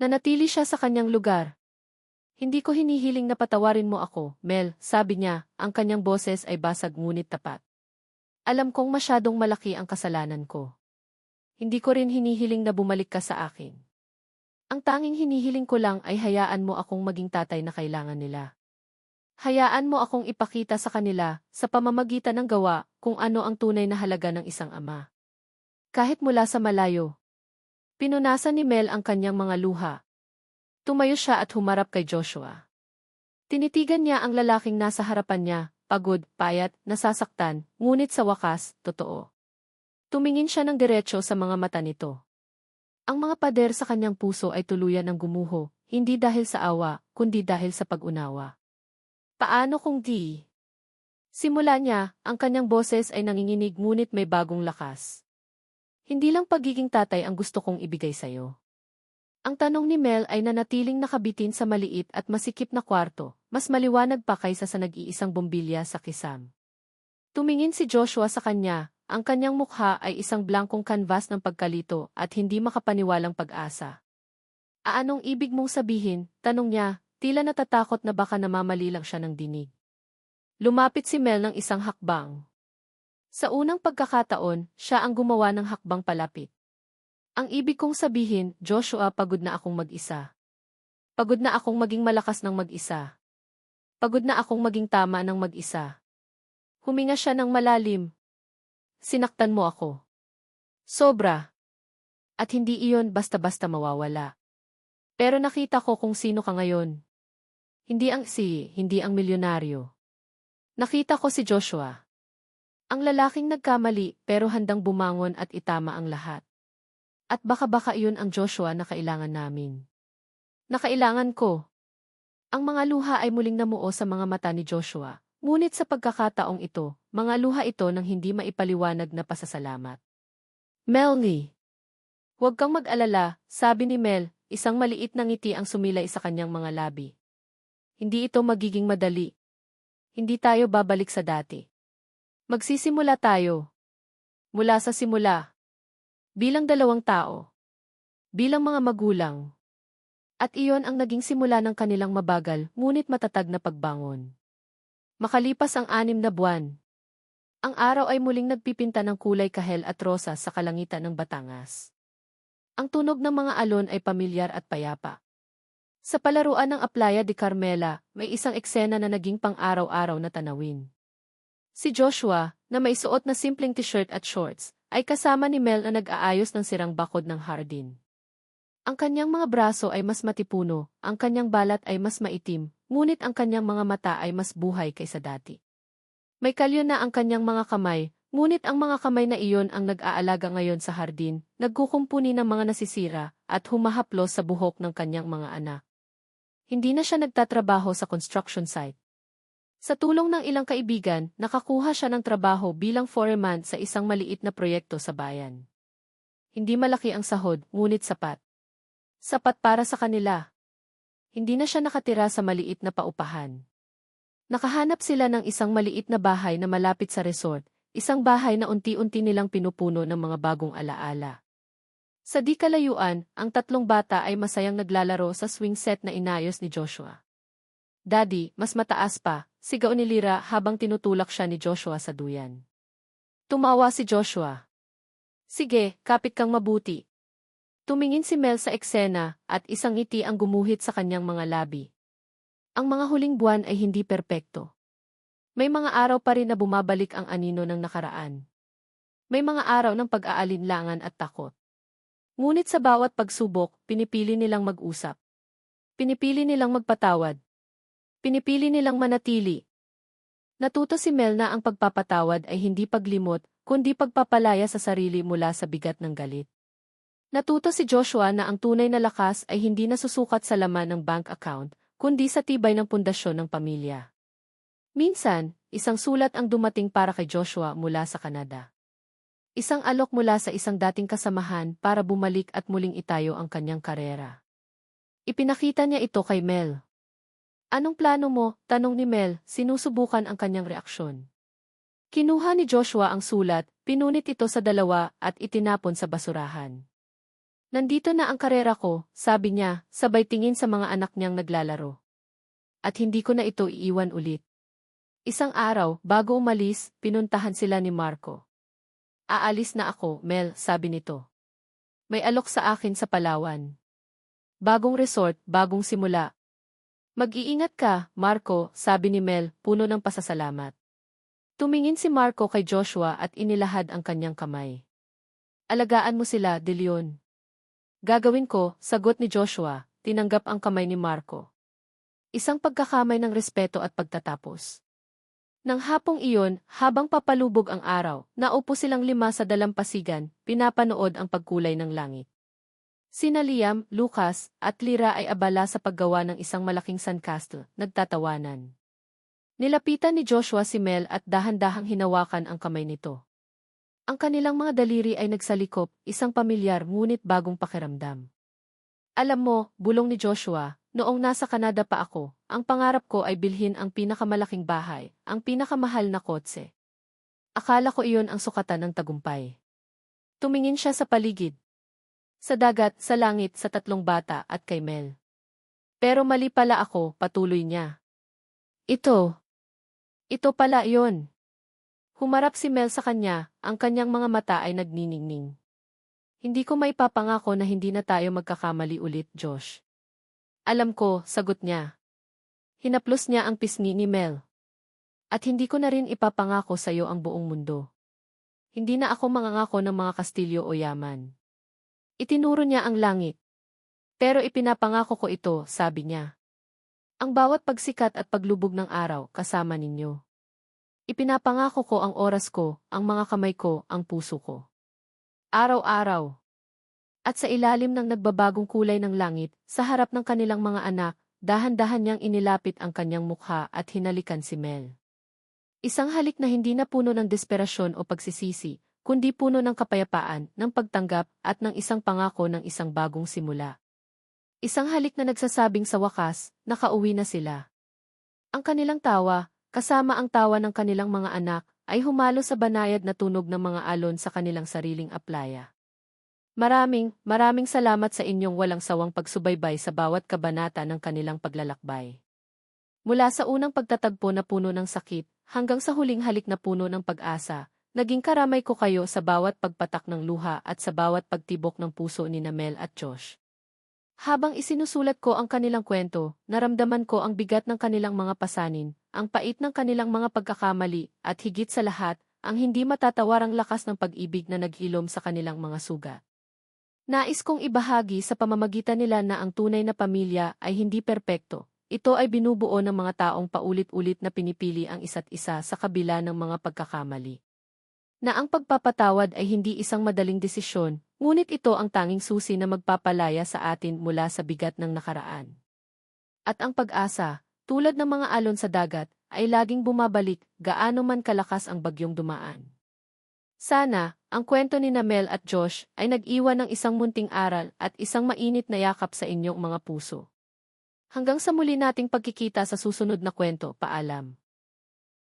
Nanatili siya sa kanyang lugar. Hindi ko hinihiling na patawarin mo ako, Mel, sabi niya, ang kanyang boses ay basag ngunit tapat. Alam kong masyadong malaki ang kasalanan ko. Hindi ko rin hinihiling na bumalik ka sa akin. Ang tanging hinihiling ko lang ay hayaan mo akong maging tatay na kailangan nila. Hayaan mo akong ipakita sa kanila, sa pamamagitan ng gawa, kung ano ang tunay na halaga ng isang ama. Kahit mula sa malayo. Pinunasan ni Mel ang kanyang mga luha. Tumayo siya at humarap kay Joshua. Tinitigan niya ang lalaking nasa harapan niya, pagod, payat, nasasaktan, ngunit sa wakas, totoo. Tumingin siya ng diretso sa mga mata nito. Ang mga pader sa kanyang puso ay tuluyan ng gumuho, hindi dahil sa awa, kundi dahil sa pag-unawa. Paano kung di? Simula niya, ang kanyang boses ay nanginginig ngunit may bagong lakas. Hindi lang pagiging tatay ang gusto kong ibigay sa'yo. Ang tanong ni Mel ay nanatiling nakabitin sa maliit at masikip na kwarto, mas maliwanag pa kaysa sa nag-iisang bombilya sa kisam. Tumingin si Joshua sa kanya, ang kanyang mukha ay isang blankong kanvas ng pagkalito at hindi makapaniwalang pag-asa. Anong ibig mong sabihin? Tanong niya, tila natatakot na baka namamali lang siya ng dinig. Lumapit si Mel ng isang hakbang. Sa unang pagkakataon, siya ang gumawa ng hakbang palapit. Ang ibig kong sabihin, Joshua, pagod na akong mag-isa. Pagod na akong maging malakas ng mag-isa. Pagod na akong maging tama ng mag-isa. Huminga siya ng malalim. Sinaktan mo ako. Sobra. At hindi iyon basta-basta mawawala. Pero nakita ko kung sino ka ngayon. Hindi ang milyonaryo. Nakita ko si Joshua. Ang lalaking nagkamali pero handang bumangon at itama ang lahat. At baka iyon ang Joshua na kailangan namin. Nakailangan ko. Ang mga luha ay muling namuo sa mga mata ni Joshua, ngunit sa pagkakataong ito, mga luha ito ng hindi maipaliwanag na pasasalamat. Melanie. Huwag kang mag-alala, sabi ni Mel, isang maliit na ngiti ang sumilay sa kanyang mga labi. Hindi ito magiging madali. Hindi tayo babalik sa dati. Magsisimula tayo. Mula sa simula. Bilang dalawang tao. Bilang mga magulang. At iyon ang naging simula ng kanilang mabagal, ngunit matatag na pagbangon. Makalipas ang 6 na buwan. Ang araw ay muling nagpipinta ng kulay kahel at rosa sa kalangitan ng Batangas. Ang tunog ng mga alon ay pamilyar at payapa. Sa palaruan ng Playa de Carmela, may isang eksena na naging pang-araw-araw na tanawin. Si Joshua, na may suot na simpleng t-shirt at shorts, ay kasama ni Mel na nag-aayos ng sirang bakod ng hardin. Ang kanyang mga braso ay mas matipuno, ang kanyang balat ay mas maitim, ngunit ang kanyang mga mata ay mas buhay kaysa dati. May kalyo na ang kanyang mga kamay, ngunit ang mga kamay na iyon ang nag-aalaga ngayon sa hardin, nagkukumpuni ng mga nasisira, at humahaplos sa buhok ng kanyang mga anak. Hindi na siya nagtatrabaho sa construction site. Sa tulong ng ilang kaibigan, nakakuha siya ng trabaho bilang foreman sa isang maliit na proyekto sa bayan. Hindi malaki ang sahod, ngunit sapat. Sapat para sa kanila. Hindi na siya nakatira sa maliit na paupahan. Nakahanap sila ng isang maliit na bahay na malapit sa resort, isang bahay na unti-unti nilang pinupuno ng mga bagong alaala. Sa di kalayuan, ang tatlong bata ay masayang naglalaro sa swing set na inayos ni Joshua. "Daddy, mas mataas pa," sigaw ni Lyra habang tinutulak siya ni Joshua sa duyan. Tumawa si Joshua. "Sige, kapit kang mabuti." Tumingin si Mel sa eksena at isang ngiti ang gumuhit sa kanyang mga labi. Ang mga huling buwan ay hindi perpekto. May mga araw pa rin na bumabalik ang anino ng nakaraan. May mga araw ng pag-aalinlangan at takot. Ngunit sa bawat pagsubok, pinipili nilang mag-usap. Pinipili nilang magpatawad. Pinipili nilang manatili. Natuto si Mel na ang pagpapatawad ay hindi paglimot, kundi pagpapalaya sa sarili mula sa bigat ng galit. Natuto si Joshua na ang tunay na lakas ay hindi nasusukat sa laman ng bank account, kundi sa tibay ng pundasyon ng pamilya. Minsan, isang sulat ang dumating para kay Joshua mula sa Canada. Isang alok mula sa isang dating kasamahan para bumalik at muling itayo ang kanyang karera. Ipinakita niya ito kay Mel. "Anong plano mo?" tanong ni Mel, sinusubukan ang kanyang reaksyon. Kinuha ni Joshua ang sulat, pinunit ito sa dalawa at itinapon sa basurahan. "Nandito na ang karera ko," sabi niya, sabay tingin sa mga anak niyang naglalaro. "At hindi ko na ito iiwan ulit." Isang araw, bago umalis, pinuntahan sila ni Marco. "Aalis na ako, Mel," sabi nito. "May alok sa akin sa Palawan. Bagong resort, bagong simula." "Mag-iingat ka, Marco," sabi ni Mel, puno ng pasasalamat. Tumingin si Marco kay Joshua at inilahad ang kanyang kamay. "Alagaan mo sila, De Leon." "Gagawin ko," sagot ni Joshua, tinanggap ang kamay ni Marco. Isang pagkakamay ng respeto at pagtatapos. Nang hapong iyon, habang papalubog ang araw, naupo silang lima sa dalampasigan, pinapanood ang pagkulay ng langit. Sina Liam, Lucas, at Lyra ay abala sa paggawa ng isang malaking sandcastle, nagtatawanan. Nilapitan ni Joshua si Mel at dahan-dahang hinawakan ang kamay nito. Ang kanilang mga daliri ay nagsalikop, isang pamilyar ngunit bagong pakiramdam. "Alam mo," bulong ni Joshua, "noong nasa Canada pa ako, ang pangarap ko ay bilhin ang pinakamalaking bahay, ang pinakamahal na kotse. Akala ko iyon ang sukatan ng tagumpay." Tumingin siya sa paligid. Sa dagat, sa langit, sa tatlong bata at kay Mel. "Pero mali pala ako," patuloy niya. Ito pala iyon." Humarap si Mel sa kanya, ang kanyang mga mata ay nagniningning. "Hindi ko maipapangako na hindi na tayo magkakamali ulit, Josh." "Alam ko," sagot niya. Hinaplos niya ang pisngi ni Mel. "At hindi ko na rin ipapangako sa iyo ang buong mundo. Hindi na ako mangangako ng mga kastilyo o yaman." Itinuro niya ang langit. "Pero ipinapangako ko ito," sabi niya. "Ang bawat pagsikat at paglubog ng araw kasama ninyo. Ipinapangako ko ang oras ko, ang mga kamay ko, ang puso ko. Araw-araw." At sa ilalim ng nagbabagong kulay ng langit, sa harap ng kanilang mga anak, dahan-dahan niyang inilapit ang kanyang mukha at hinalikan si Mel. Isang halik na hindi na puno ng desperasyon o pagsisisi, kundi puno ng kapayapaan, ng pagtanggap, at ng isang pangako ng isang bagong simula. Isang halik na nagsasabing sa wakas, nakauwi na sila. Ang kanilang tawa, kasama ang tawa ng kanilang mga anak, ay humalo sa banayad na tunog ng mga alon sa kanilang sariling aplaya. Maraming salamat sa inyong walang sawang pagsubaybay sa bawat kabanata ng kanilang paglalakbay. Mula sa unang pagtatagpo na puno ng sakit, hanggang sa huling halik na puno ng pag-asa, naging karamay ko kayo sa bawat pagpatak ng luha at sa bawat pagtibok ng puso ni Mel at Josh. Habang isinusulat ko ang kanilang kwento, naramdaman ko ang bigat ng kanilang mga pasanin, ang pait ng kanilang mga pagkakamali, at higit sa lahat, ang hindi matatawarang lakas ng pag-ibig na naghilom sa kanilang mga sugat. Nais kong ibahagi sa pamamagitan nila na ang tunay na pamilya ay hindi perpekto. Ito ay binubuo ng mga taong paulit-ulit na pinipili ang isa't isa sa kabila ng mga pagkakamali. Na ang pagpapatawad ay hindi isang madaling desisyon, ngunit ito ang tanging susi na magpapalaya sa atin mula sa bigat ng nakaraan. At ang pag-asa, tulad ng mga alon sa dagat, ay laging bumabalik gaano man kalakas ang bagyong dumaan. Sana, ang kwento ni Mel at Josh ay nag-iwan ng isang munting aral at isang mainit na yakap sa inyong mga puso. Hanggang sa muli nating pagkikita sa susunod na kwento, paalam.